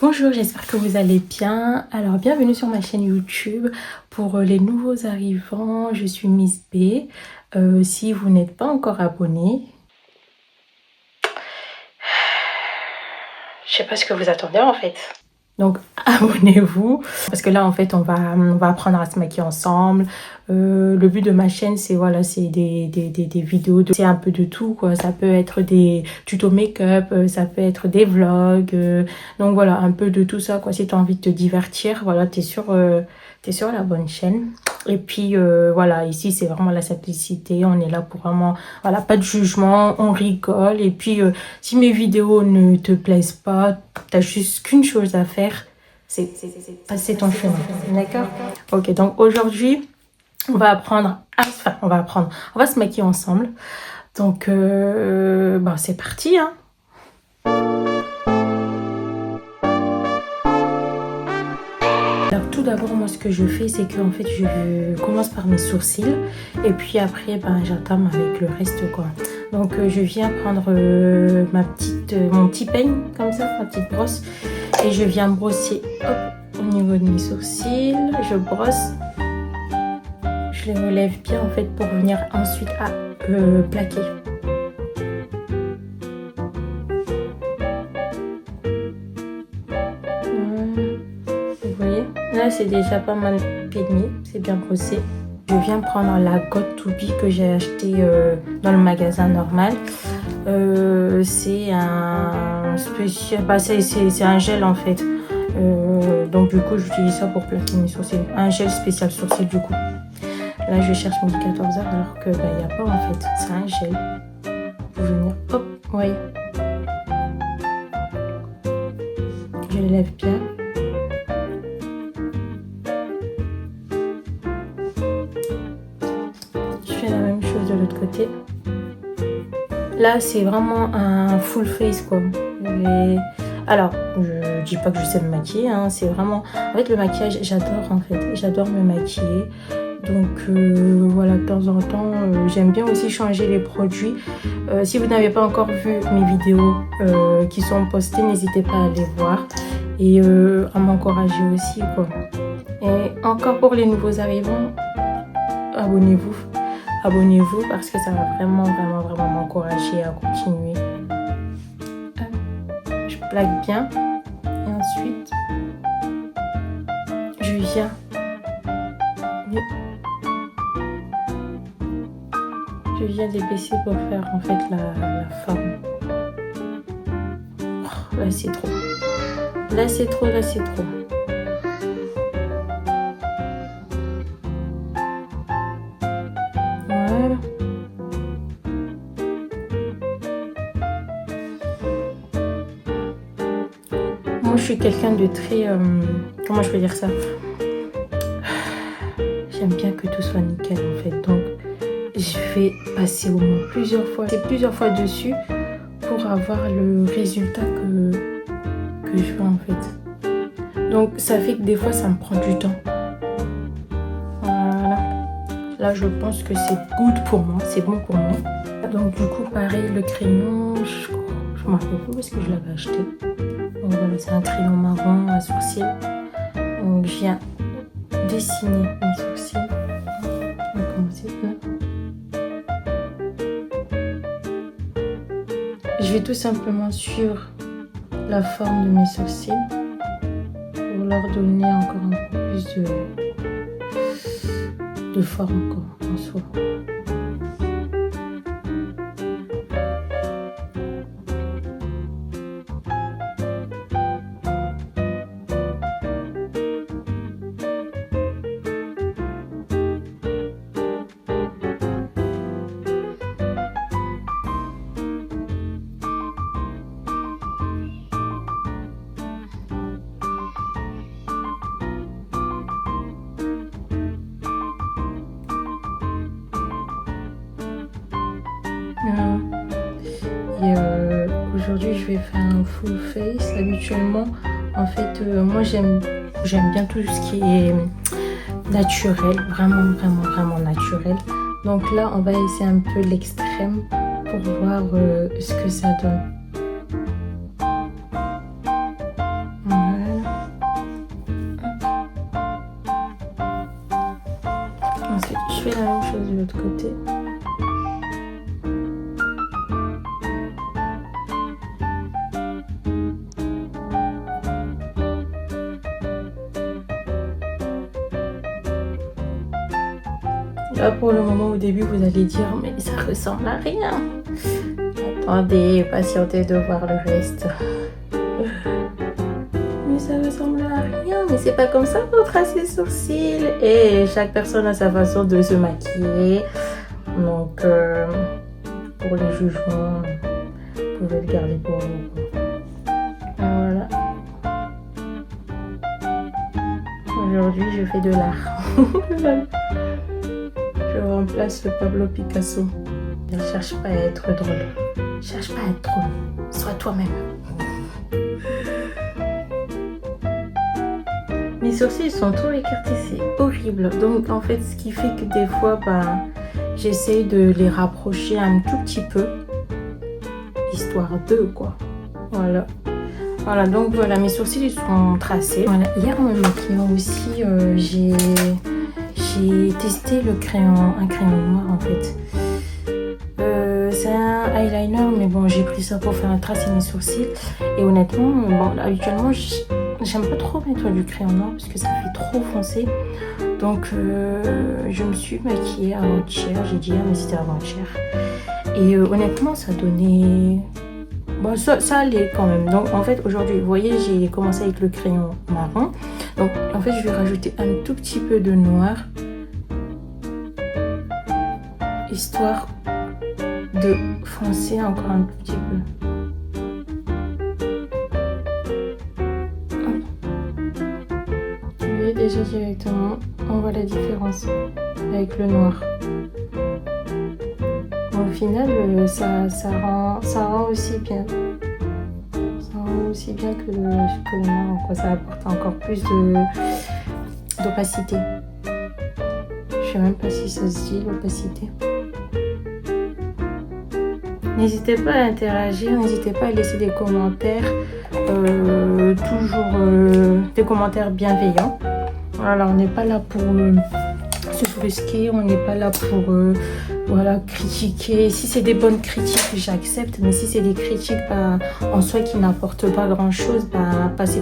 Bonjour, j'espère que vous allez bien. Alors, bienvenue sur ma chaîne YouTube. Pour les nouveaux arrivants, je suis Miss B. Si vous n'êtes pas encore abonné, je sais pas ce que vous attendez en fait. Donc abonnez-vous parce que là en fait on va apprendre à se maquiller ensemble. Le but de ma chaîne c'est voilà, c'est des vidéos, c'est un peu de tout quoi. Ça peut être des tutos make-up, ça peut être des vlogs, donc voilà, un peu de tout ça quoi. Si tu as envie de te divertir, voilà, t'es sur la bonne chaîne. Et puis voilà, ici c'est vraiment la simplicité, on est là pour vraiment, voilà, pas de jugement, on rigole. Et puis si mes vidéos ne te plaisent pas, t'as juste qu'une chose à faire, c'est passer ton chemin, d'accord? Ok, donc aujourd'hui on va apprendre on va se maquiller ensemble. Donc bah, c'est parti hein. Alors tout d'abord moi ce que je fais c'est que en fait je commence par mes sourcils et puis après ben, j'entame avec le reste quoi. Donc je viens prendre mon petit peigne comme ça, ma petite brosse, et je viens brosser hop, au niveau de mes sourcils, je brosse, je les relève bien en fait pour venir ensuite à plaquer. Là c'est déjà pas mal peigné, c'est bien brossé. Je viens prendre la Got To Be que j'ai acheté dans le magasin normal. C'est un spécial, bah, c'est un gel en fait. Donc du coup j'utilise ça pour plaquer mes sourcils. Un gel spécial sourcils du coup. Là je cherche mon 14 heures alors que bah, y a pas en fait. C'est un gel. Pour venir, hop, vous voyez. Je les lève bien. La même chose de l'autre côté. Là c'est vraiment un full face quoi. Alors je dis pas que je sais me maquiller hein, c'est vraiment en fait le maquillage j'adore en fait, j'adore me maquiller. Donc voilà, de temps en temps j'aime bien aussi changer les produits. Si vous n'avez pas encore vu mes vidéos qui sont postées, n'hésitez pas à aller voir et à m'encourager aussi quoi. Et encore pour les nouveaux arrivants, abonnez-vous parce que ça va vraiment m'encourager à continuer. Je plaque bien et ensuite je viens d'épaissir pour faire en fait la forme. Oh, là c'est trop, là c'est trop. Moi je suis quelqu'un de très comment je peux dire ça, j'aime bien que tout soit nickel en fait, donc je vais passer au moins plusieurs fois dessus pour avoir le résultat que je veux en fait. Donc ça fait que des fois ça me prend du temps. Voilà, là je pense que c'est good pour moi, c'est bon pour moi. Donc du coup pareil, le crayon, je m'en rappelle plus où est-ce que je l'avais acheté. Donc voilà, c'est un crayon marron à sourcils. Donc je viens dessiner mes sourcils. On va commencer là. Je vais tout simplement suivre la forme de mes sourcils pour leur donner encore un peu plus de forme quoi, en soi. Et aujourd'hui je vais faire un full face. Habituellement en fait moi j'aime bien tout ce qui est naturel, vraiment naturel. Donc là on va essayer un peu l'extrême pour voir ce que ça donne. Voilà. fais la même chose de l'autre côté. Là, pour le moment, au début, vous allez dire, mais ça ressemble à rien. Attendez, patientez de voir le reste. Mais ça ressemble à rien. Mais c'est pas comme ça qu'on trace les sourcils. Et chaque personne a sa façon de se maquiller. Donc, pour les jugements, vous pouvez le garder pour vous. Voilà. Aujourd'hui, je fais de l'art. Je remplace le Pablo Picasso. Ne cherche pas à être drôle. Cherche pas à être drôle. Sois toi-même. Mes sourcils sont trop écartés, c'est horrible. Donc en fait, ce qui fait que des fois, j'essaye de les rapprocher un tout petit peu. Histoire d'eux, quoi. Voilà. Voilà, donc voilà, mes sourcils ils sont tracés. Voilà, hier en me maquillant aussi, j'ai testé un crayon noir en fait. C'est un eyeliner, mais bon, j'ai pris ça pour faire tracer mes sourcils. Et honnêtement, bon, habituellement, j'aime pas trop mettre du crayon noir parce que ça fait trop foncé. Donc, je me suis maquillée avant-hier. J'ai dit, mais c'était avant-hier. Et honnêtement, ça donnait... Bon, ça allait quand même. Donc, en fait, aujourd'hui, vous voyez, j'ai commencé avec le crayon marron. Donc, en fait, je vais rajouter un tout petit peu de noir. Histoire de foncer encore un tout petit peu. Vous voyez déjà directement, on voit la différence avec le noir. Au final, ça rend aussi bien. Ça rend aussi bien que le noir. Quoi. Ça apporte encore plus d'opacité. Je sais même pas si ça se dit, l'opacité. N'hésitez pas à interagir, n'hésitez pas à laisser des commentaires, toujours des commentaires bienveillants. Voilà, on n'est pas là pour se brusquer, on n'est pas là pour critiquer. Si c'est des bonnes critiques, j'accepte, mais si c'est des critiques en soi qui n'apportent pas grand-chose, passez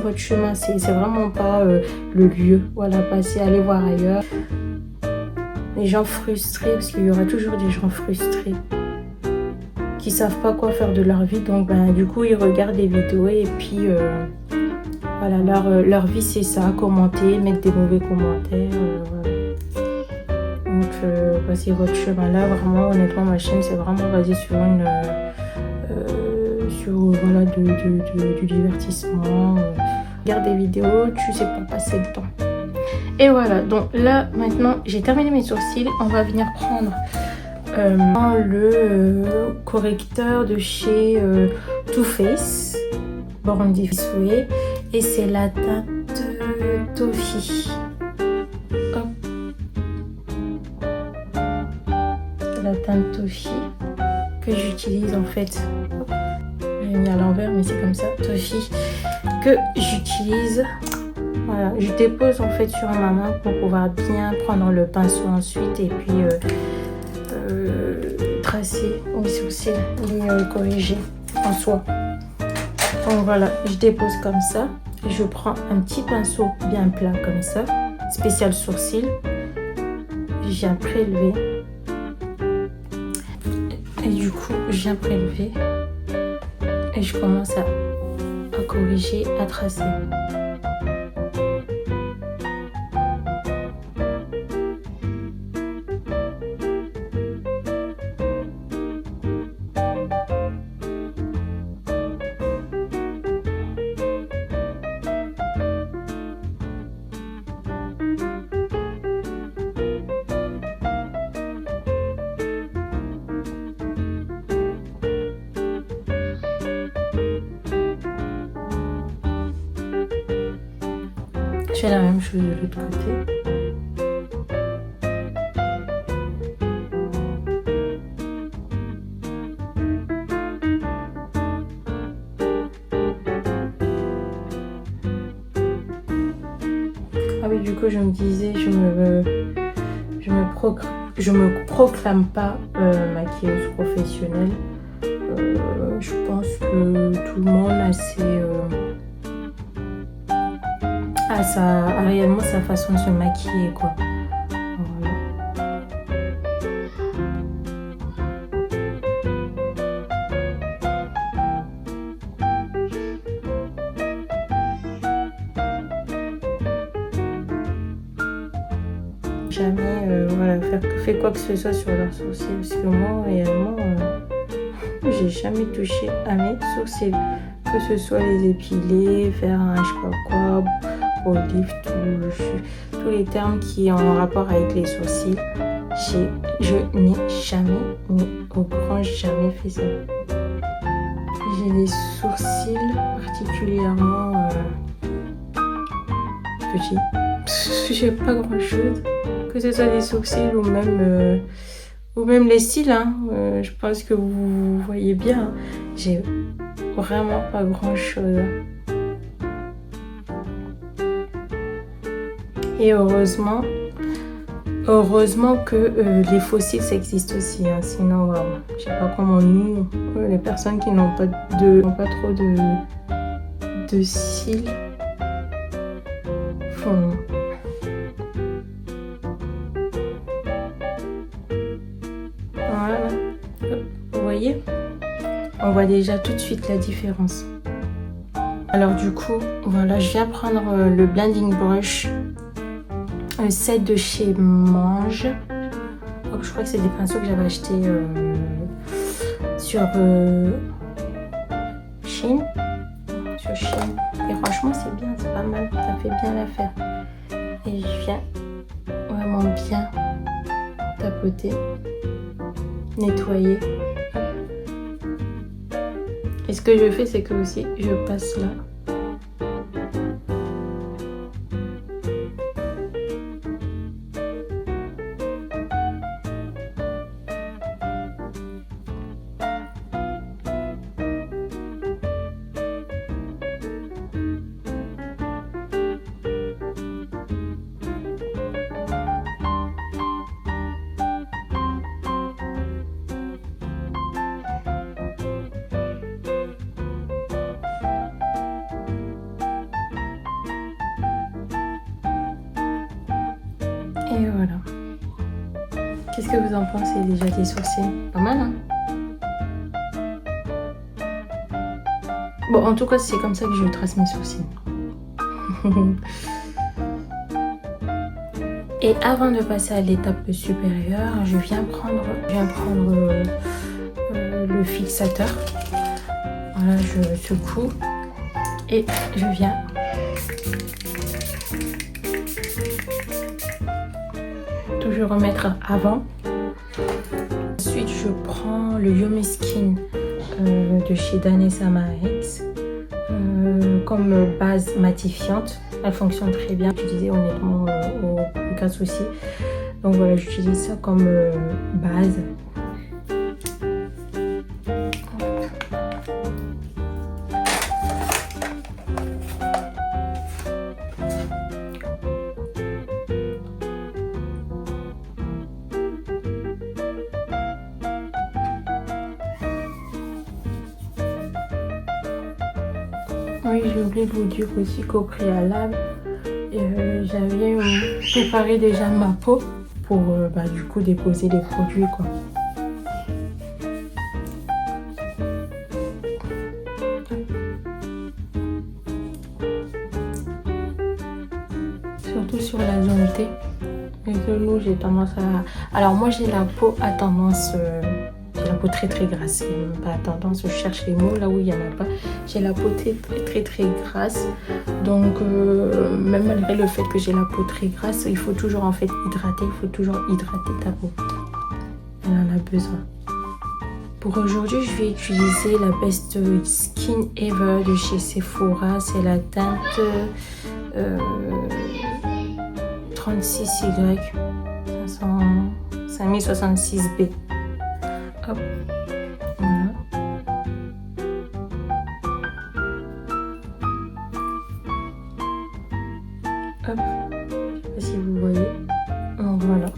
votre chemin, c'est vraiment pas le lieu. Voilà, allez voir ailleurs. Les gens frustrés, parce qu'il y aura toujours des gens frustrés qui savent pas quoi faire de leur vie, donc du coup ils regardent des vidéos et puis voilà, leur vie c'est ça, commenter, mettre des mauvais commentaires, voilà. Donc passez votre chemin là, vraiment honnêtement ma chaîne c'est vraiment basé sur du divertissement, regarde des vidéos, tu sais pour passer le temps. Et voilà, donc là maintenant j'ai terminé mes sourcils, on va venir prendre le correcteur de chez Too Faced Born This Way et c'est la teinte Toffee. Hop. La teinte Toffee que j'utilise en fait. J'ai mis à l'envers mais c'est comme ça, Toffee que j'utilise. Voilà, je dépose en fait sur ma main pour pouvoir bien prendre le pinceau ensuite et puis tracer mes sourcils, les corriger en soi. Donc voilà, je dépose comme ça. Je prends un petit pinceau bien plat comme ça, spécial sourcil. Je viens prélever. Et du coup, je viens prélever. Et je commence à corriger, à tracer. Je fais la même chose de l'autre côté. Ah oui, du coup, je me disais, je me proclame pas maquilleuse professionnelle. Je pense que tout le monde a réellement sa façon de se maquiller, quoi. Voilà. Jamais voilà, fait quoi que ce soit sur leurs sourcils, parce que moi réellement j'ai jamais touché à mes sourcils, que ce soit les épiler, faire un je sais pas quoi, au lift, tous les termes qui ont un rapport avec les sourcils, je n'ai jamais, mais au grand jamais fait ça. J'ai des sourcils particulièrement petits. J'ai pas grand chose, que ce soit des sourcils ou même les cils, hein. Je pense que vous voyez bien, hein. J'ai vraiment pas grand chose. Et heureusement que les faux cils ça existe aussi, hein. Sinon je sais pas comment nous, les personnes qui n'ont pas trop de cils font. Voilà, vous voyez, on voit déjà tout de suite la différence. Alors du coup, voilà, je viens prendre le blending brush, un set de chez Mange. Donc, je crois que c'est des pinceaux que j'avais achetés sur Shein. Et franchement, c'est bien, c'est pas mal, ça fait bien l'affaire. Et je viens vraiment bien tapoter, nettoyer. Et ce que je fais, c'est que aussi, je passe là. Et voilà. Qu'est-ce que vous en pensez déjà des sourcils? Pas mal, hein? Bon, en tout cas, c'est comme ça que je trace mes sourcils. Et avant de passer à l'étape supérieure, je viens prendre le fixateur. Voilà, je secoue et je viens toujours remettre avant. Ensuite, je prends le Yummy Skin de chez Danessa Max comme base matifiante. Elle fonctionne très bien. J'utilisais honnêtement aucun souci. Donc voilà, j'utilise ça comme base. Oui, j'ai oublié de vous dire aussi qu'au préalable, j'avais préparé déjà ma peau pour du coup déposer les produits, quoi. Surtout sur la zone T. Les genoux, j'ai tendance à... Alors moi, j'ai la peau à tendance... J'ai la peau très très grasse, pas tendance, je cherche les mots là où il n'y en a pas. J'ai la peau très très grasse, donc même malgré le fait que j'ai la peau très grasse, il faut toujours en fait hydrater, ta peau. Elle en a besoin. Pour aujourd'hui, je vais utiliser la Best Skin Ever de chez Sephora, c'est la teinte 36Y, 5066B. Hop, voilà. Hop, je sais pas si vous voyez. Donc voilà.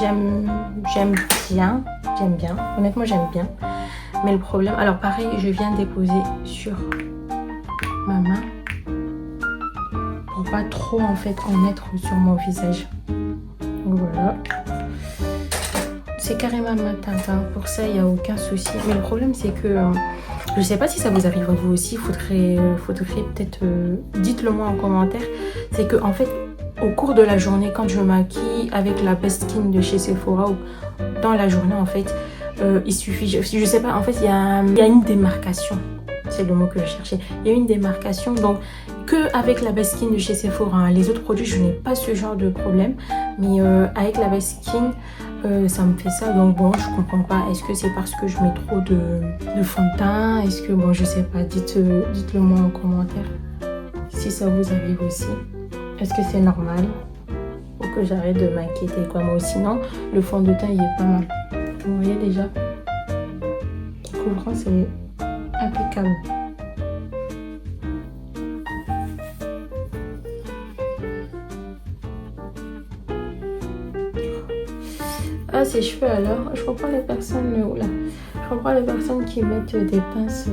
j'aime bien. Honnêtement, j'aime bien. Mais le problème... Alors pareil, je viens de déposer sur ma main. Pour pas trop en fait en mettre sur mon visage. Donc voilà. C'est carrément ma teinte. Hein. Pour ça, il n'y a aucun souci. Mais le problème, c'est que... je sais pas si ça vous arrive à vous aussi. Faudrait peut-être... dites-le moi en commentaire. C'est que en fait... Au cours de la journée, quand je maquille avec la Best Skin de chez Sephora ou dans la journée, en fait, il suffit, je sais pas, en fait, il y a une démarcation. C'est le mot que je cherchais. Il y a une démarcation, donc, que avec la Best Skin de chez Sephora. Hein. Les autres produits, je n'ai pas ce genre de problème. Mais avec la Best Skin, ça me fait ça. Donc, bon, je comprends pas. Est-ce que c'est parce que je mets trop de fond de teint? Est-ce que, bon, je sais pas. Dites-le moi en commentaire. Si ça vous arrive aussi. Est-ce que c'est normal? Faut que j'arrête de m'inquiéter quoi. Moi sinon, le fond de teint il est pas mal. Vous voyez déjà? Le couvrant c'est impeccable. Ah ces cheveux alors, je comprends les personnes qui mettent des pinces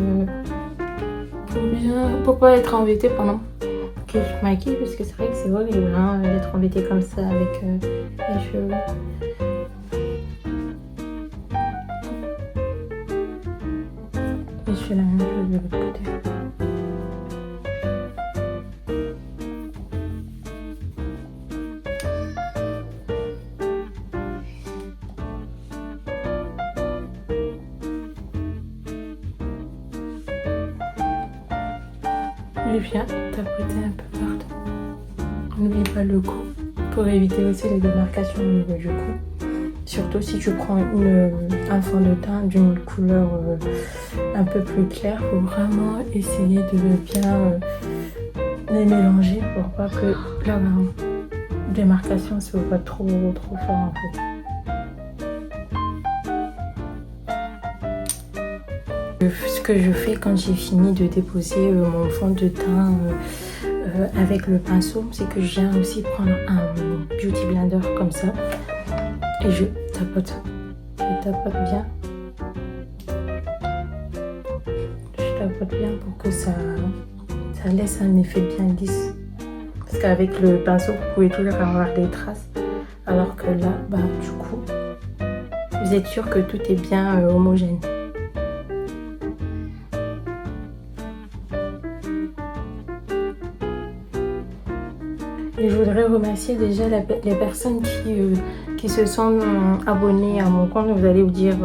pour pas être embêtées pendant que je maquille, parce que c'est vrai que c'est horrible hein, d'être embêtée comme ça avec les cheveux. Et je fais la même chose de l'autre côté. Je viens tapoter un peu partout. N'oublie pas le cou pour éviter aussi les démarcations au niveau du cou. Surtout si tu prends un fond de teint d'une couleur un peu plus claire, il faut vraiment essayer de bien les mélanger pour pas que la démarcation se voit trop fort en fait. Ce que je fais quand j'ai fini de déposer mon fond de teint avec le pinceau, c'est que je viens aussi prendre un beauty blender comme ça et je tapote bien. Je tapote bien pour que ça laisse un effet bien lisse. Parce qu'avec le pinceau, vous pouvez toujours avoir des traces. Alors que là, bah, du coup, vous êtes sûr que tout est bien homogène. Et je voudrais remercier déjà les personnes qui se sont abonnées à mon compte. Vous allez vous dire,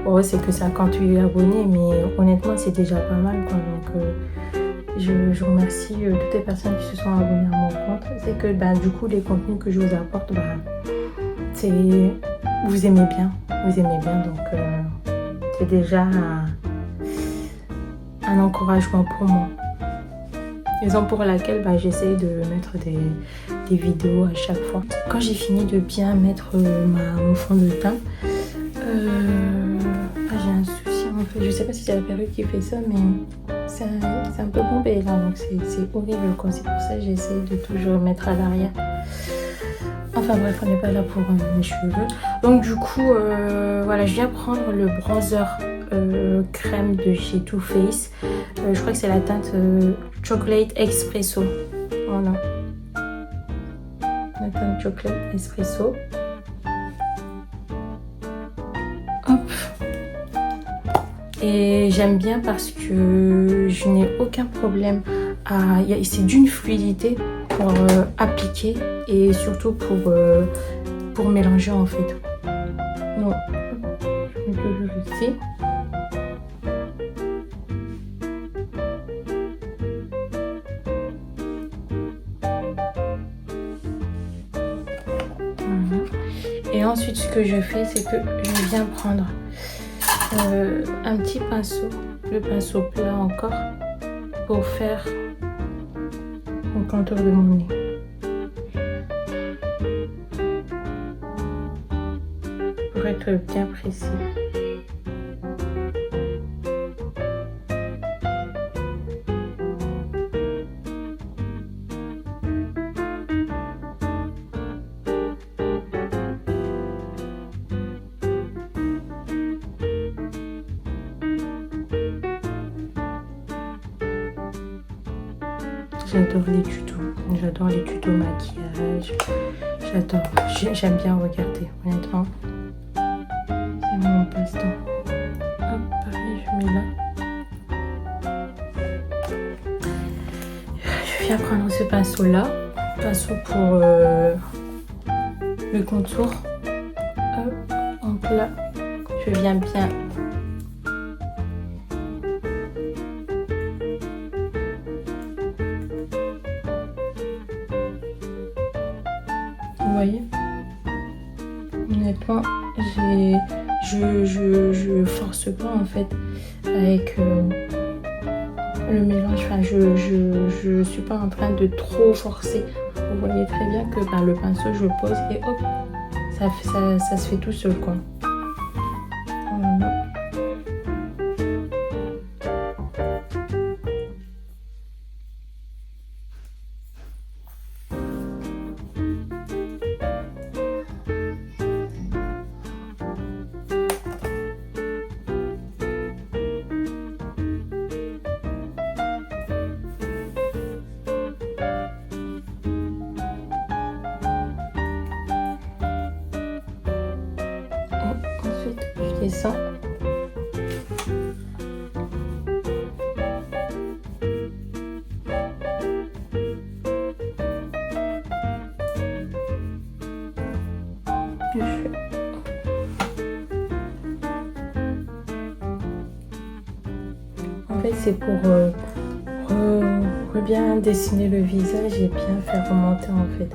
oh, c'est que 58 abonnés, mais honnêtement, c'est déjà pas mal, quoi. Donc, je remercie toutes les personnes qui se sont abonnées à mon compte. C'est que, bah, du coup, les contenus que je vous apporte, bah, vous aimez bien. Donc, c'est déjà un encouragement pour moi. Raison pour laquelle bah, j'essaie de mettre des vidéos à chaque fois. Quand j'ai fini de bien mettre mon fond de teint, j'ai un souci en fait. Je sais pas si c'est la perruque qui fait ça, mais c'est un peu bombé là, donc c'est horrible quoi. C'est pour ça que j'essaie de toujours mettre à l'arrière. Enfin bref, on n'est pas là pour mes cheveux. Donc du coup, voilà, je viens prendre le bronzer crème de chez Too Faced. Je crois que c'est la teinte Chocolate Espresso. Voilà. La teinte Chocolate Espresso. Hop. Et j'aime bien parce que je n'ai aucun problème à... C'est d'une fluidité pour appliquer et surtout pour mélanger en fait. Donc, je mets toujours ici. Et ensuite, ce que je fais, c'est que je viens prendre un petit pinceau, le pinceau plat encore, pour faire le contour de mon nez. Pour être bien précis. J'adore les tutos. J'adore les tutos maquillage. J'adore. J'aime bien regarder, honnêtement. C'est mon passe-temps. Hop, pareil, je mets là. Je viens prendre ce pinceau-là. Pinceau pour le contour. Hop, donc là, je viens bien. Vous voyez, honnêtement, je force pas en fait avec le mélange. Enfin, je suis pas en train de trop forcer. Vous voyez très bien que le pinceau, je le pose et hop, ça se fait tout seul quoi. Voilà. Ensuite, je descends. En fait, c'est pour bien dessiner le visage et bien faire remonter en fait.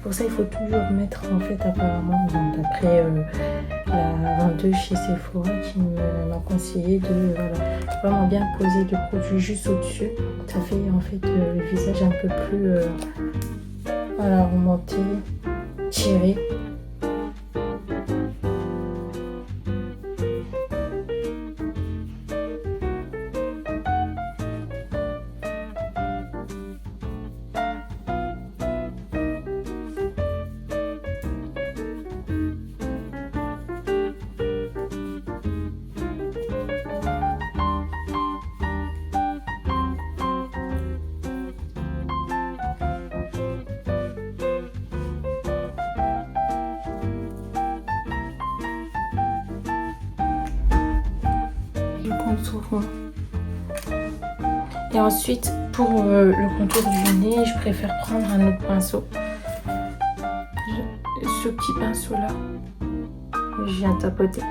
Pour ça, il faut toujours mettre en fait apparemment, d'après la vendeuse chez Sephora qui m'a conseillé de vraiment bien poser le produit juste au-dessus. Ça fait en fait le visage un peu plus remonté, tiré. Contour. Et ensuite pour le contour du nez, je préfère prendre un autre pinceau. Ce petit pinceau là, je viens tapoter.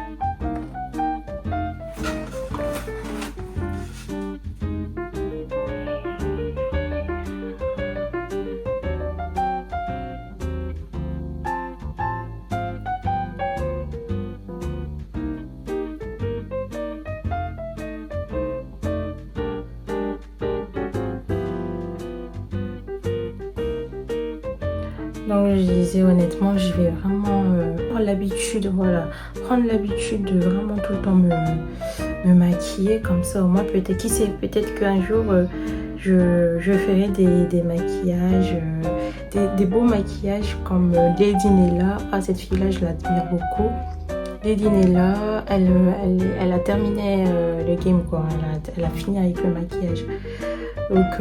Donc je disais honnêtement, je vais vraiment prendre l'habitude de vraiment tout le temps me maquiller comme ça. Au moins peut-être, qui sait, peut-être qu'un jour je ferai des maquillages, des beaux maquillages comme Lady Nella. Ah, cette fille-là, je l'admire beaucoup. Lady Nella, elle a terminé le game quoi. Elle a fini avec le maquillage. Donc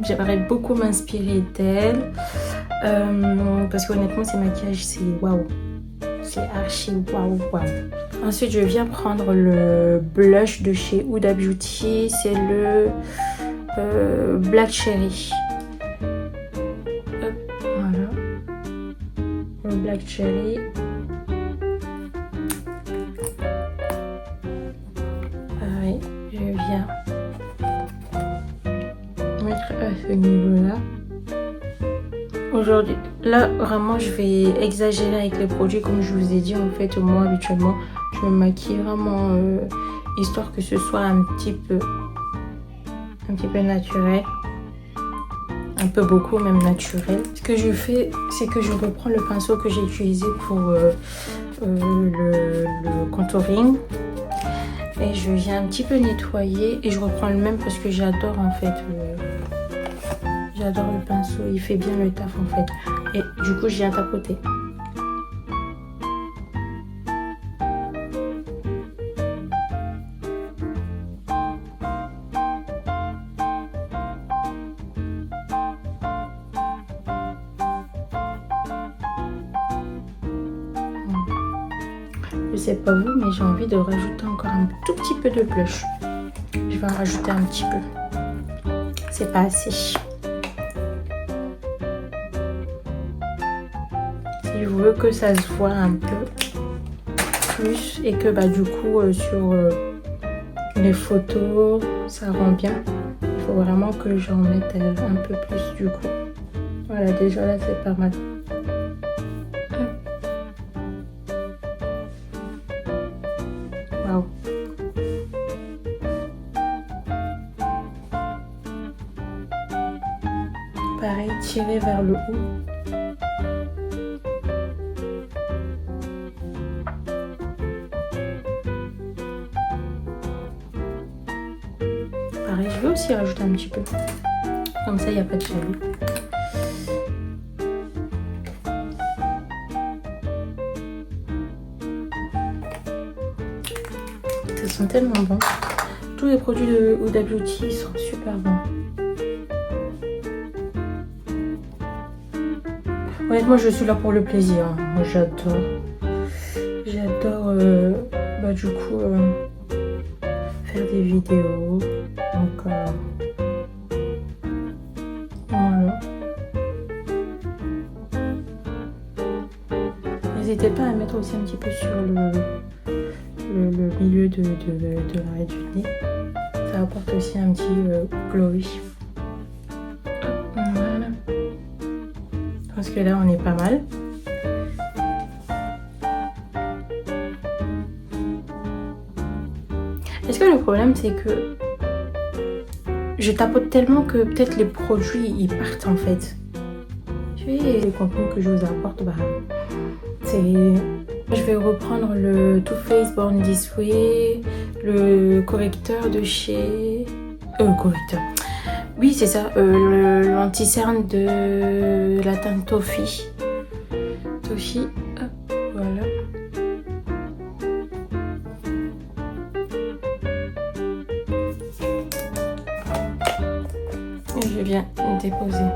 j'aimerais beaucoup m'inspirer d'elle parce qu'honnêtement ces maquillages c'est waouh, c'est archi waouh. Ensuite je viens prendre le blush de chez Huda Beauty, c'est le Black Cherry. Hop, voilà, le Black Cherry. Pareil, je viens mettre à ce niveau là. Aujourd'hui, là vraiment je vais exagérer avec les produits comme je vous ai dit. En fait moi habituellement je me maquille vraiment histoire que ce soit un petit peu naturel, un peu beaucoup même naturel. Ce que je fais, c'est que je reprends le pinceau que j'ai utilisé pour le contouring et je viens un petit peu nettoyer et je reprends le même parce que j'adore en fait j'adore le pinceau, il fait bien le taf en fait. Et du coup je viens tapoter. Je sais pas vous, mais j'ai envie de rajouter encore un tout petit peu de blush. Je vais en rajouter un petit peu. C'est pas assez. Si je veux que ça se voit un peu plus et que du coup sur les photos ça rend bien, il faut vraiment que j'en mette un peu plus du coup. Voilà, déjà là c'est pas mal. Waouh. Pareil, tirer vers le haut. Pareil, je vais aussi rajouter un petit peu. Comme ça, il n'y a pas de jaloux. Ça sent tellement bon. Tous les produits de Huda Beauty sont super bons. Honnêtement, je suis là pour le plaisir. Moi, j'adore. J'adore, du coup, faire des vidéos. Donc, voilà. N'hésitez pas à mettre aussi un petit peu sur le milieu de l'arrêt du nez. Ça apporte aussi un petit glowy. Voilà. Je pense que là, on est pas mal. Est-ce que le problème, c'est que je tapote tellement que peut-être les produits, ils partent en fait. Et les contenus que je vous apporte, c'est... Je vais reprendre le Too Faced Born This Way, le correcteur de chez... correcteur. Oui, c'est ça, l'anti-cerne de la teinte Toffee. Toffee, hop, voilà. Et je viens déposer.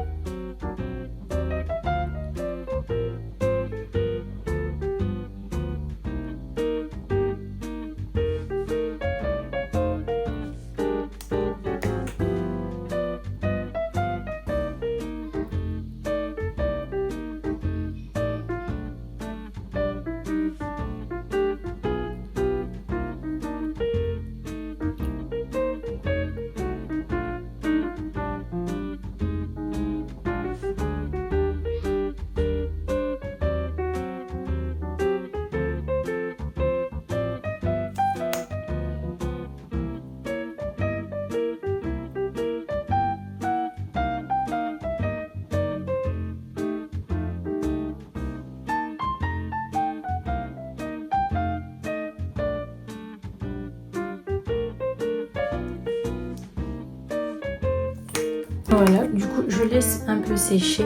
Voilà, du coup, je laisse un peu sécher.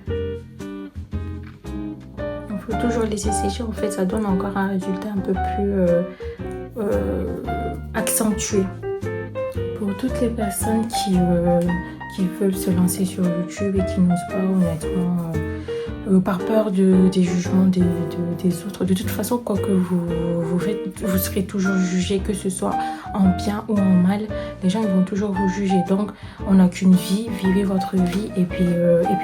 Il faut toujours laisser sécher, en fait, ça donne encore un résultat un peu plus accentué. Pour toutes les personnes qui veulent se lancer sur YouTube et qui n'osent pas, honnêtement, par peur des jugements des autres. De toute façon, quoi que vous faites, vous serez toujours jugé, que ce soit en bien ou en mal. Les gens ils vont toujours vous juger. Donc, on n'a qu'une vie, vivez votre vie et puis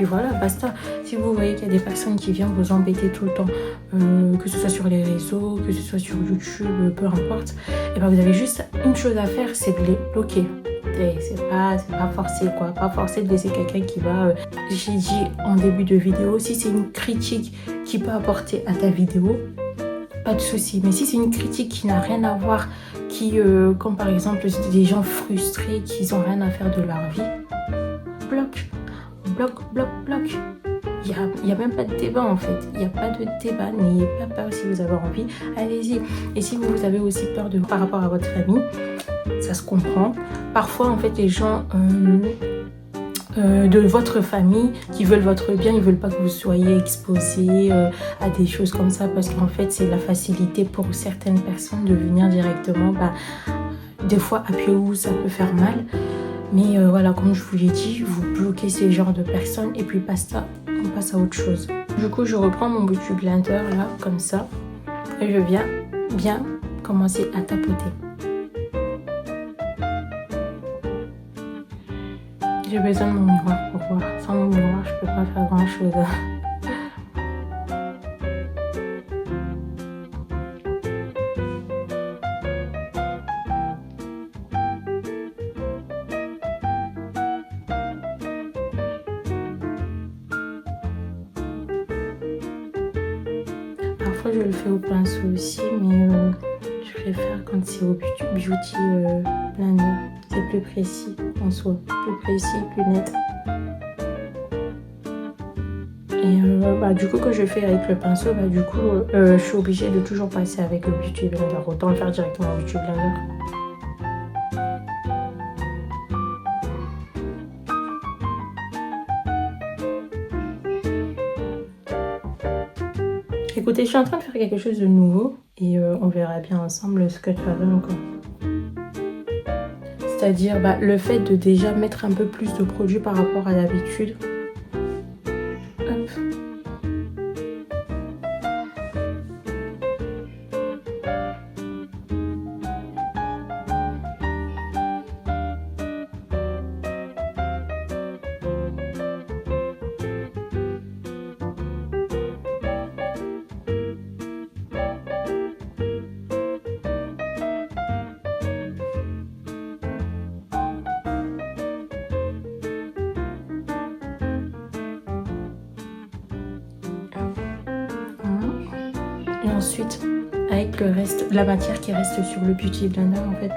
voilà, basta. Si vous voyez qu'il y a des personnes qui viennent vous embêter tout le temps, que ce soit sur les réseaux, que ce soit sur YouTube, peu importe, et vous avez juste une chose à faire, c'est de les bloquer. C'est pas forcé quoi, pas forcé de laisser quelqu'un qui va, j'ai dit en début de vidéo, si c'est une critique qui peut apporter à ta vidéo, pas de souci. Mais si c'est une critique qui n'a rien à voir, comme par exemple des gens frustrés qui n'ont rien à faire de leur vie, bloque. Il n'y a même pas de débat en fait, il n'y a pas de débat, n'ayez pas peur. Si vous avez envie, allez-y. Et si vous avez aussi peur par rapport à votre famille, ça se comprend. Parfois en fait les gens de votre famille qui veulent votre bien, ils veulent pas que vous soyez exposé à des choses comme ça, parce qu'en fait c'est la facilité pour certaines personnes de venir directement, des fois à pied où ça peut faire mal. Mais voilà, comme je vous l'ai dit, vous bloquez ces genres de personnes et puis basta, on passe à autre chose. Du coup, je reprends mon beauty blender là, comme ça. Et je viens bien commencer à tapoter. J'ai besoin de mon miroir pour voir. Sans mon miroir, je peux pas faire grand chose. Parfois, je le fais au pinceau aussi, mais je préfère quand c'est au Beauty Blender. C'est plus précis en soi, plus précis, plus net. Et du coup, que je fais avec le pinceau, je suis obligée de toujours passer avec le Beauty Blender. Autant le faire directement au Beauty Blender. Écoutez, je suis en train de faire quelque chose de nouveau et on verra bien ensemble ce que ça donne encore. C'est-à-dire le fait de déjà mettre un peu plus de produits par rapport à d'habitude. Et ensuite, avec le reste, la matière qui reste sur le Beauty Blender, en fait,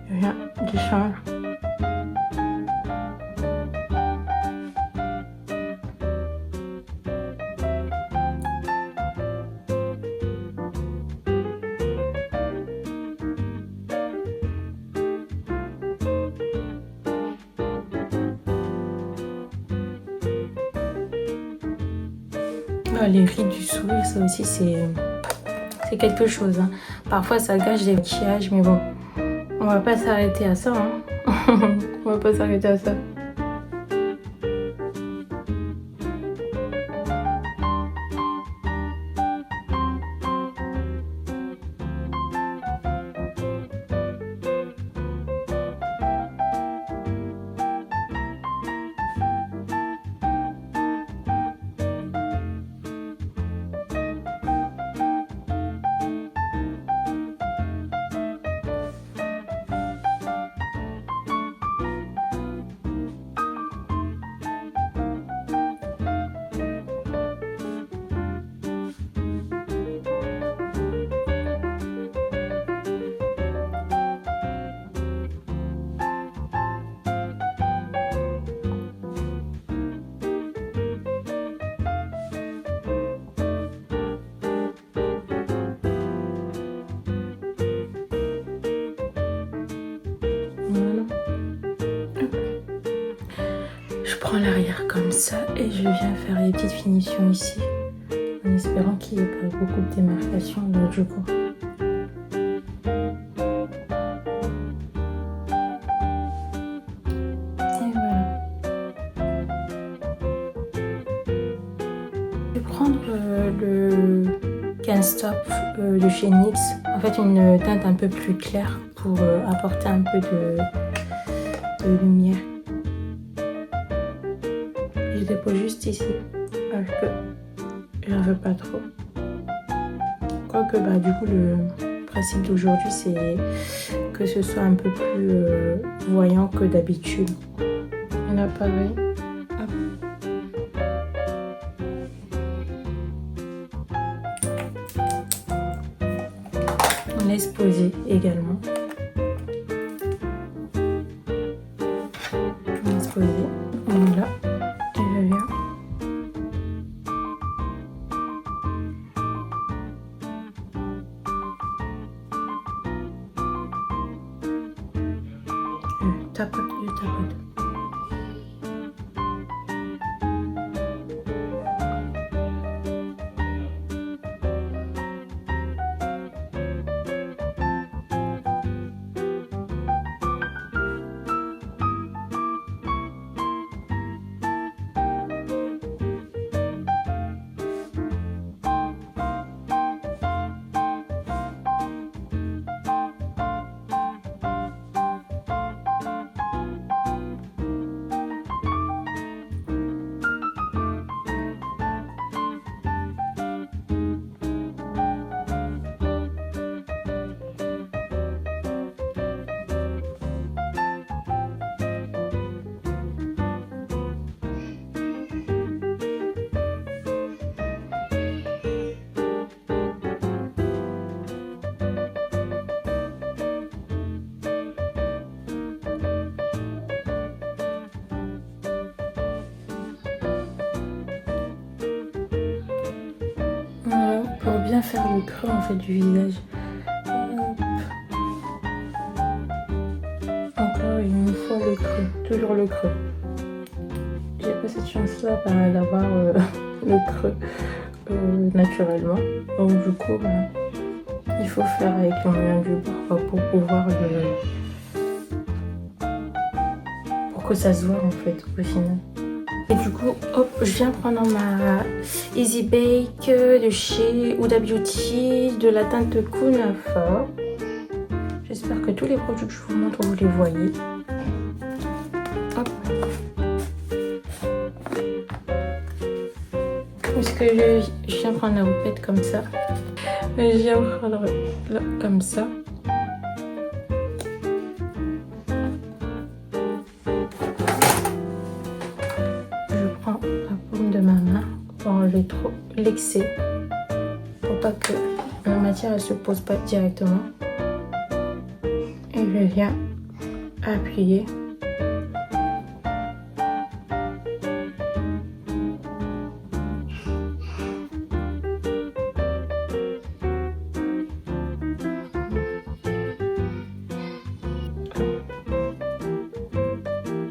je viens de changer. Les rides du sourire, ça aussi, c'est quelque chose. Hein. Parfois, ça gâche des maquillages, mais bon, on va pas s'arrêter à ça. Hein. On va pas s'arrêter à ça. Je prends l'arrière comme ça et je viens faire les petites finitions ici en espérant qu'il n'y ait pas beaucoup de démarcation là du coup. Et voilà. Je vais prendre le Can't Stop de chez NYX, en fait une teinte un peu plus claire pour apporter un peu de lumière. Je dépose juste ici parce que j'en veux pas trop. Quoique du coup le principe d'aujourd'hui c'est que ce soit un peu plus voyant que d'habitude. Et là pareil. On laisse poser également. On laisse poser. Voilà. Tapote, je tapote. bien faire le creux en fait du visage. Hop. Encore une fois le creux, toujours le creux. J'ai pas cette chance là d'avoir le creux naturellement. Donc du coup, voilà. Il faut faire avec le moyen du bord pour pouvoir pour que ça se voit en fait au final. Et du coup, hop, je viens prendre ma Easy Bake de chez Huda Beauty, de la teinte Kunafa. J'espère que tous les produits que je vous montre, vous les voyez. Hop. Parce que je viens prendre la houppette comme ça. Je viens prendre là, comme ça. De ma main pour enlever trop l'excès pour pas que la matière elle se pose pas directement, et je viens appuyer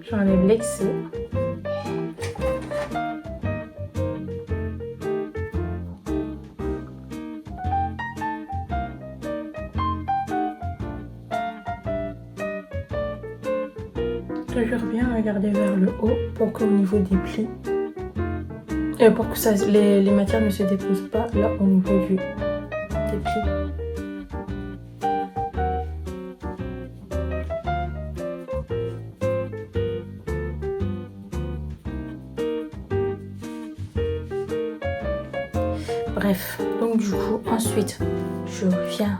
j'enlève l'excès. Toujours bien regarder vers le haut pour qu'au niveau des plis, et pour que ça, les matières ne se déposent pas là au niveau des plis. Bref, donc du coup, ensuite, je viens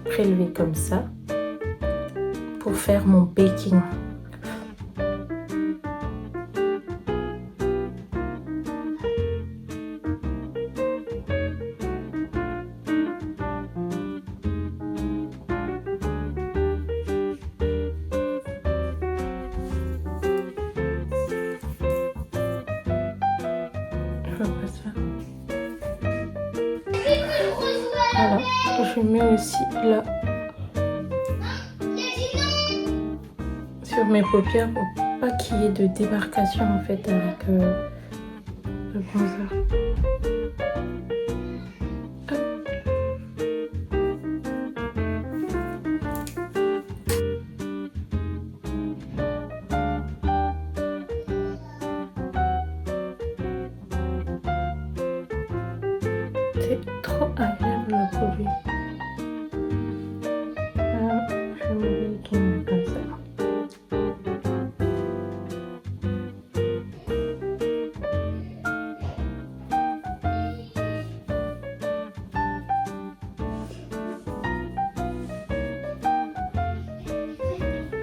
prélever comme ça pour faire mon baking. Voilà, je mets aussi là sur mes paupières pour pas qu'il y ait de démarcation en fait avec le bronzer. C'est trop agréable le produit. Voilà, je vais le tourner comme ça.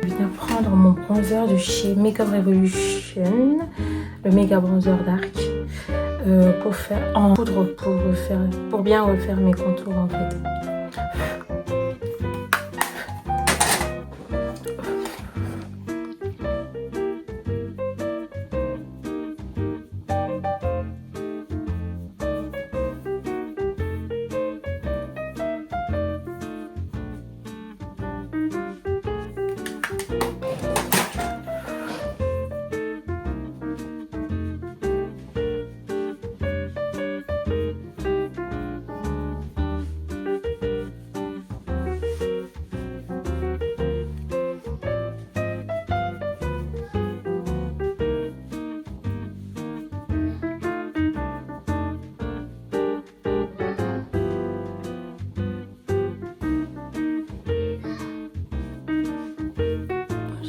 Je viens prendre mon bronzer de chez Makeup Revolution, le Mega Bronzer Dark, pour faire en poudre pour bien refaire mes contours en fait.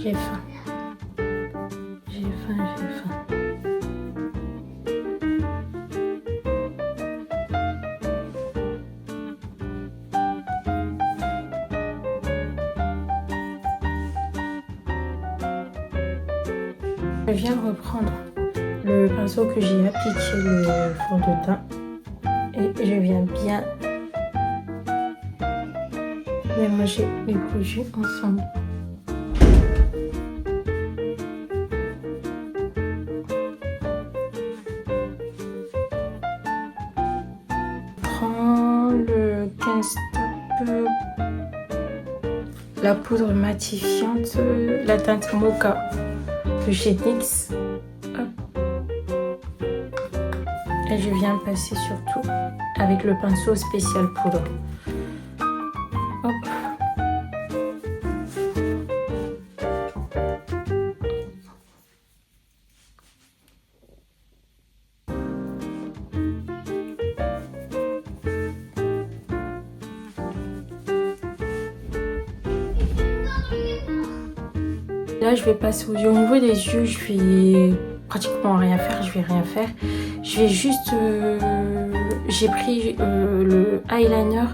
J'ai faim. J'ai faim, j'ai faim. Je viens reprendre le pinceau que j'ai appliqué le fond de teint et je viens bien mélanger les produits ensemble. reste un peu la poudre matifiante, la teinte Mocha de chez NYX. Hop. Et je viens passer sur tout avec le pinceau spécial poudre. Hop. Là, je vais passer aux yeux. Au niveau des yeux, je vais pratiquement rien faire. Je vais rien faire. Je vais juste... j'ai pris le eyeliner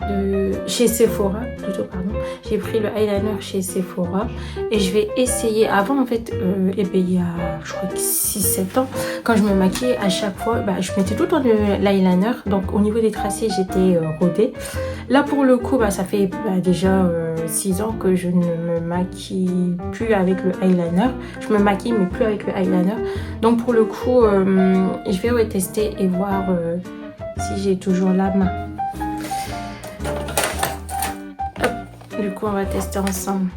de chez Sephora, plutôt, pardon. J'ai pris le eyeliner chez Sephora et je vais essayer. Avant, en fait, il y a, je crois que 6-7 ans, quand je me maquillais, à chaque fois, je mettais tout le temps l'eyeliner. Donc, au niveau des tracés, j'étais rodée. Là, pour le coup, ça fait déjà 6 ans que je ne me maquille plus avec le eyeliner. Je me maquille, mais plus avec le eyeliner. Donc, pour le coup, je vais retester et voir si j'ai toujours la main. Hop. Du coup, on va tester ensemble.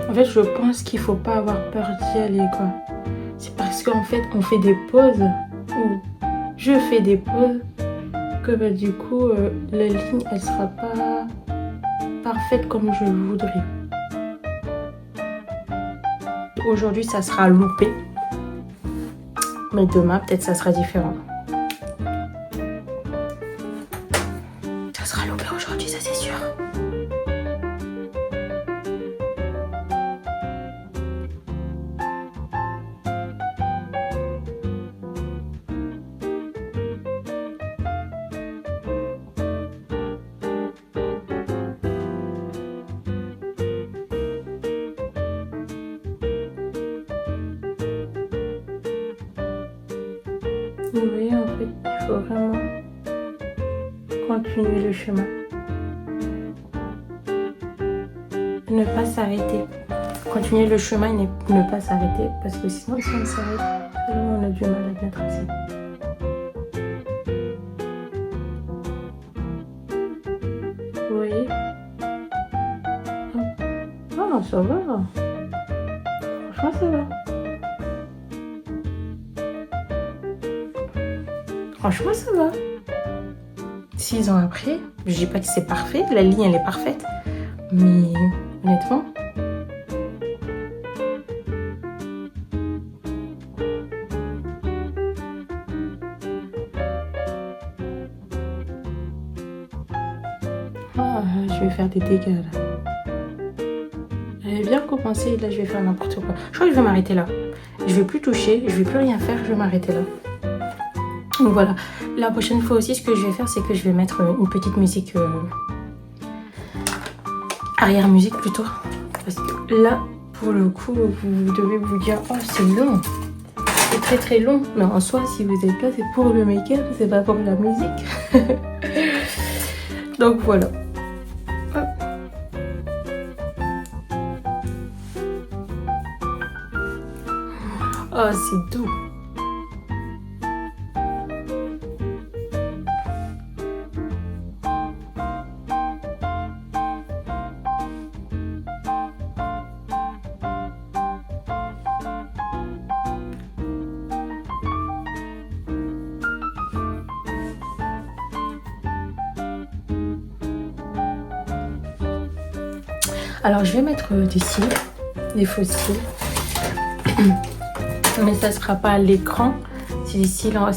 En fait, je pense qu'il faut pas avoir peur d'y aller, quoi. C'est parce qu'en fait, on fait des pauses, ou je fais des pauses, que du coup, la ligne, elle sera pas parfaite comme je le voudrais. Aujourd'hui, ça sera loupé. Mais demain, peut-être, ça sera différent. Ça sera loupé aujourd'hui, ça c'est sûr. Vous voyez, en fait, il faut vraiment continuer le chemin. Ne pas s'arrêter. Continuer le chemin et ne pas s'arrêter. Parce que sinon, si on s'arrête, on a du mal à bien tracer. Vous voyez? Ah, ça va. Franchement, ça va. Franchement, ça va. 6 ans après, je dis pas que c'est parfait, la ligne elle est parfaite, mais honnêtement, je vais faire des dégâts là. J'avais bien commencé, là je vais faire n'importe quoi. Je crois que je vais m'arrêter là. Je vais plus toucher, je vais plus rien faire, je vais m'arrêter là. Donc voilà, la prochaine fois aussi, ce que je vais faire, c'est que je vais mettre une petite musique, arrière-musique plutôt. Parce que là, pour le coup, vous devez vous dire, oh c'est long, c'est très très long. Mais en soi, si vous êtes là, c'est pour le make-up, c'est pas pour la musique. Donc voilà. Hop. Oh, c'est doux. Alors je vais mettre des cils, des faux cils, mais ça sera pas à l'écran, c'est des cils à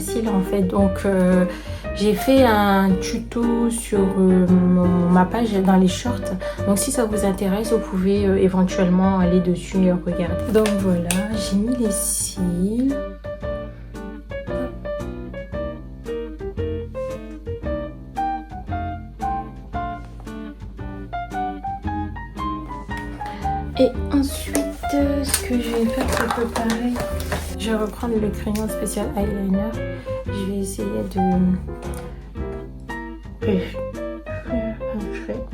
cils en fait, donc J'ai fait un tuto sur ma page dans les shorts. Donc si ça vous intéresse, vous pouvez éventuellement aller dessus et regarder. Donc voilà, j'ai mis les cils. Et ensuite, ce que je vais faire, c'est que pareil, je vais reprendre le crayon spécial eyeliner. Je vais essayer de faire un trait.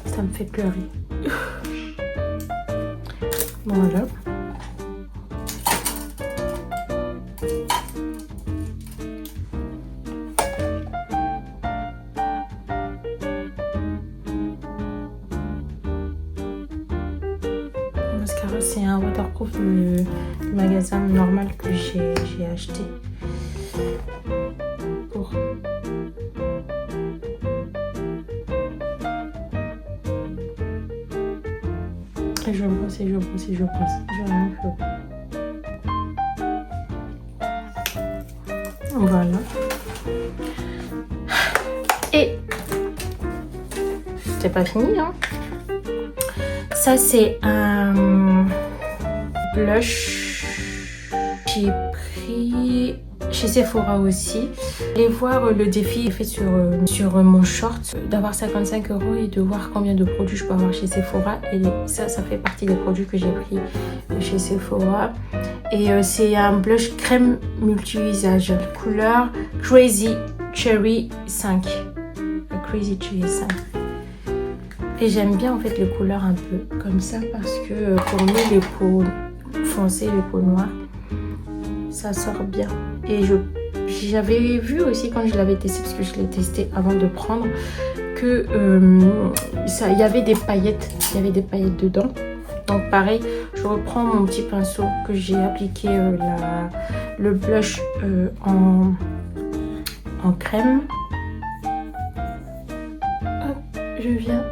Ça me fait pleurer. Voilà. Le mascara, c'est un waterproof du magasin normal que j'ai acheté. Pour et je brosse et je brosse et je brosse. Je rien fait. Voilà. Et c'est pas fini, hein. Ça c'est un blush. J'ai pris chez Sephora aussi. Allez voir le défi fait sur mon short d'avoir 55 € et de voir combien de produits je peux avoir chez Sephora. Et ça fait partie des produits que j'ai pris chez Sephora. Et c'est un blush crème multi-visage. Couleur Crazy Cherry 5. Crazy Cherry 5. Et j'aime bien en fait les couleurs un peu comme ça parce que pour nous les peaux foncées, les peaux noires, ça sort bien. Et j'avais vu aussi quand je l'avais testé, parce que je l'ai testé avant de prendre, que il y avait des paillettes, dedans. Donc pareil, je reprends mon petit pinceau que j'ai appliqué le blush en crème. Hop, je viens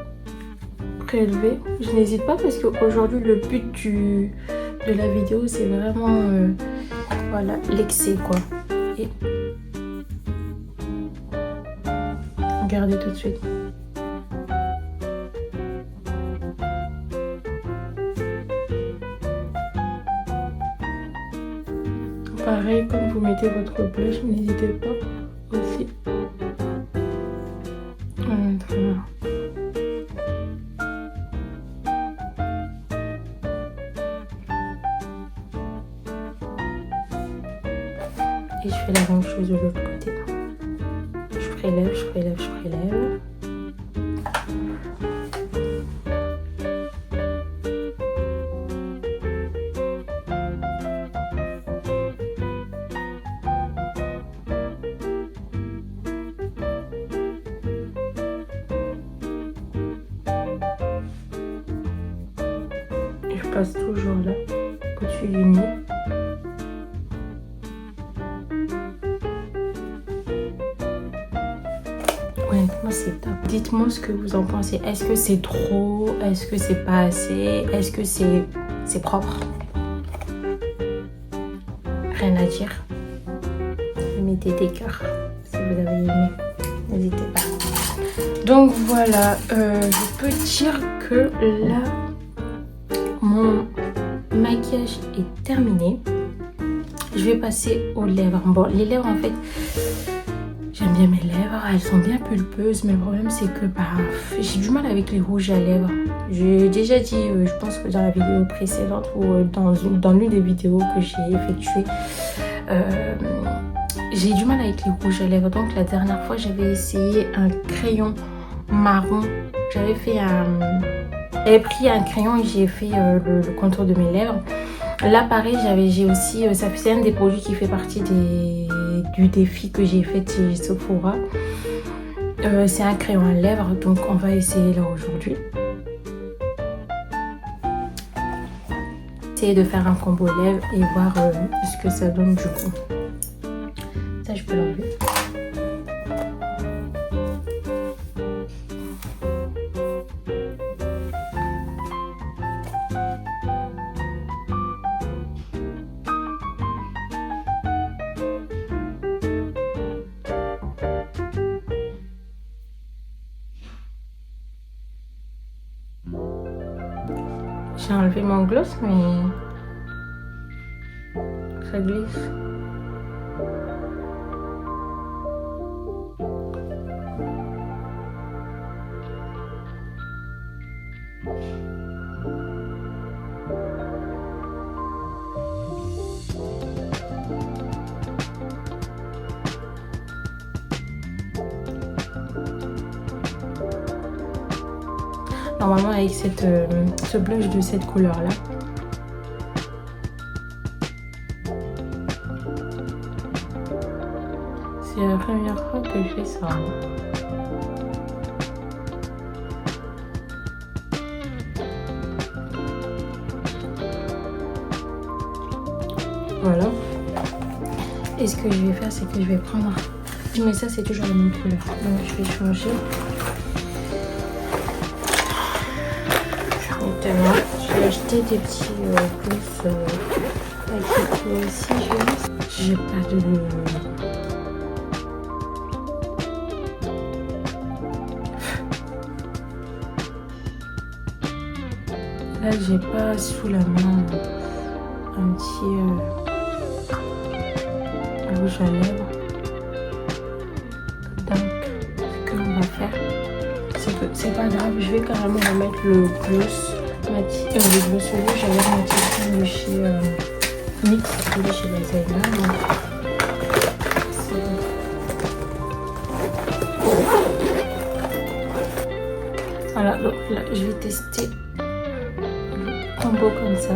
prélever. Je n'hésite pas parce qu'aujourd'hui le but de la vidéo c'est vraiment voilà, l'excès quoi. Et regardez tout de suite. Pareil, quand vous mettez votre blush, n'hésitez pas aussi. Très bien. Et je fais la même chose de l'autre côté. Je prélève, je prélève, je prélève. Et je passe toujours là, au-dessus du nez. Honnêtement, c'est top. Dites-moi ce que vous en pensez. Est-ce que c'est trop? Est-ce que c'est pas assez? Est-ce que c'est propre? Rien à dire. Mettez des cœurs si vous avez aimé. N'hésitez pas. Donc voilà, je peux dire que là, mon maquillage est terminé. Je vais passer aux lèvres. Bon, les lèvres en fait... J'aime bien mes lèvres, elles sont bien pulpeuses, mais le problème c'est que j'ai du mal avec les rouges à lèvres. J'ai déjà dit, je pense que dans la vidéo précédente ou dans l'une des vidéos que j'ai effectuées, j'ai du mal avec les rouges à lèvres. Donc la dernière fois j'avais essayé un crayon marron, j'avais fait J'avais pris un crayon et j'ai fait le contour de mes lèvres. Là pareil, j'ai aussi, c'est un des produits qui fait partie du défi que j'ai fait chez Sephora. C'est un crayon à lèvres, donc on va essayer là aujourd'hui. Essayer de faire un combo lèvres et voir ce que ça donne du coup. Ça je peux l'enlever. J'ai enlevé mon gloss, mais ça glisse. Normalement avec ce blush de cette couleur là. C'est la première fois que je fais ça. Voilà. Et ce que je vais faire, c'est que je vais prendre... Mais ça, c'est toujours la même couleur. Donc je vais changer. J'ai acheté des petits gloss avec aussi. J'ai pas de... Là, j'ai pas sous la main un petit rouge à lèvres. Donc, ce qu'on va faire, c'est que c'est pas grave, je vais carrément remettre le gloss. Le gloss rouge, j'avais mon de chez NYX, celui chez Lazada. Voilà, donc là, je vais tester le combo comme ça.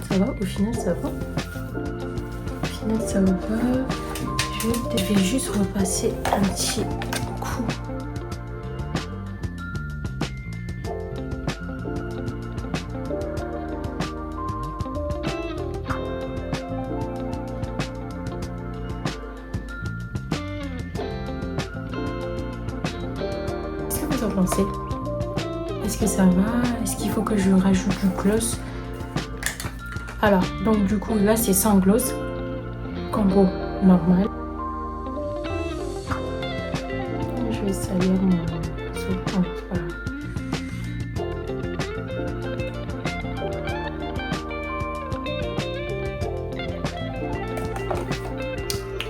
Ça va, au final ça va. Au final ça va. Je vais juste repasser un petit coup. Qu'est-ce que vous en pensez? Est-ce que ça va? Est-ce qu'il faut que je rajoute du gloss? Alors, donc du coup, là, c'est sans gloss. Combo normal. Je vais salir mon soutien. Voilà.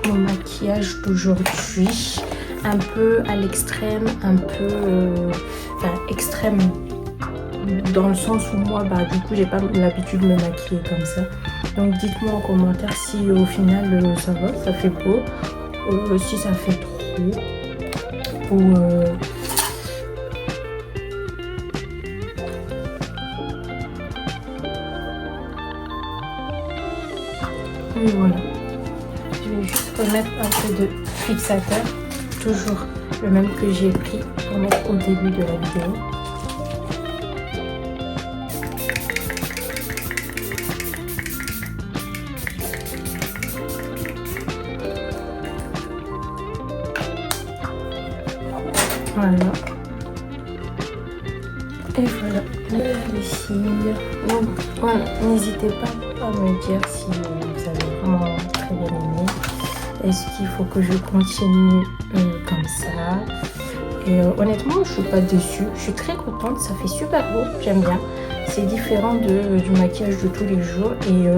Mon maquillage d'aujourd'hui. Un peu à l'extrême, un peu... enfin, extrême. Dans le sens où moi, du coup, j'ai pas l'habitude de me maquiller comme ça. Donc, dites-moi en commentaire si au final ça va, ça fait beau. Si ça fait trop. Ou... Et voilà. Je vais juste remettre un peu de fixateur. Toujours le même que j'ai pris pour mettre au début de la vidéo. Voilà. Et voilà, les cils. Donc voilà, n'hésitez pas à me dire si vous avez vraiment très bien aimé. Est-ce qu'il faut que je continue comme ça? Et honnêtement, je suis pas déçue. Je suis très contente, ça fait super beau, j'aime bien. C'est différent du maquillage de tous les jours. Et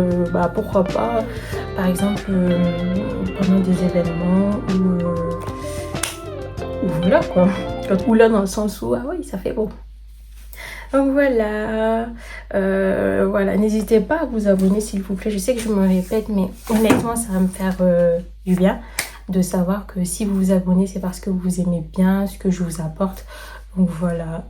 pourquoi pas, par exemple, pendant des événements ou voilà quoi. Oula dans le sens où, ah oui, ça fait beau. Donc voilà, voilà, n'hésitez pas à vous abonner s'il vous plaît. Je sais que je me répète, mais honnêtement, ça va me faire du bien de savoir que si vous vous abonnez, c'est parce que vous aimez bien ce que je vous apporte. Donc voilà,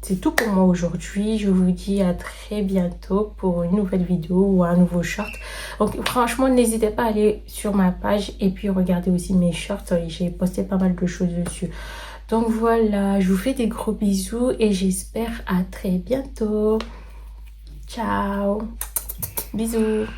c'est tout pour moi aujourd'hui. Je vous dis à très bientôt pour une nouvelle vidéo ou un nouveau short. Donc franchement, n'hésitez pas à aller sur ma page et puis regarder aussi mes shorts. J'ai posté pas mal de choses dessus. Donc voilà, je vous fais des gros bisous et j'espère à très bientôt. Ciao, bisous.